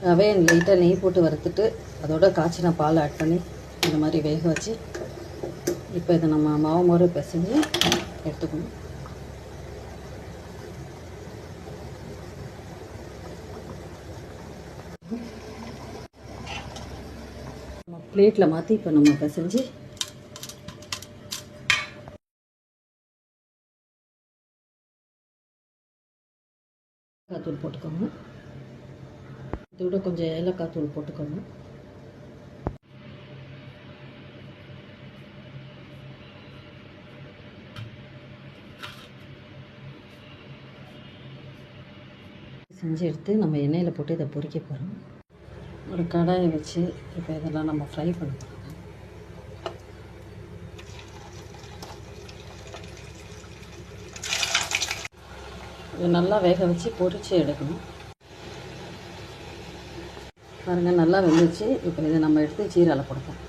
ரவையை லைட்டாக நெய் போட்டு வறுத்துட்டு அதோட காய்ச்சின பால் ஆட் பண்ணி இந்த மாதிரி வேக வச்சு இப்போ இதை நம்ம மாவு மாதிரி பிசைஞ்சு எடுத்துக்கணும். பிளேட்டில் மாற்றி இப்போ நம்ம பிசைஞ்சு ஏலக்காய் தூள் போட்டுக்கோங்க. இதோட கொஞ்சம் ஏலக்காய் தூள் போட்டுக்கோங்க. செஞ்சு எடுத்து நம்ம எண்ணெயில் போட்டு இதை பொரிக்க போகிறோம். ஒரு கடாயை வச்சு இப்போ இதெல்லாம் நம்ம ஃப்ரை பண்ண போகிறோம். இது நல்லா வேக வச்சு பொரித்து எடுக்கணும். பாருங்கள், நல்லா வெந்துச்சு. இப்போ இதை நம்ம எடுத்து ஜீராவில் போடுவோம்.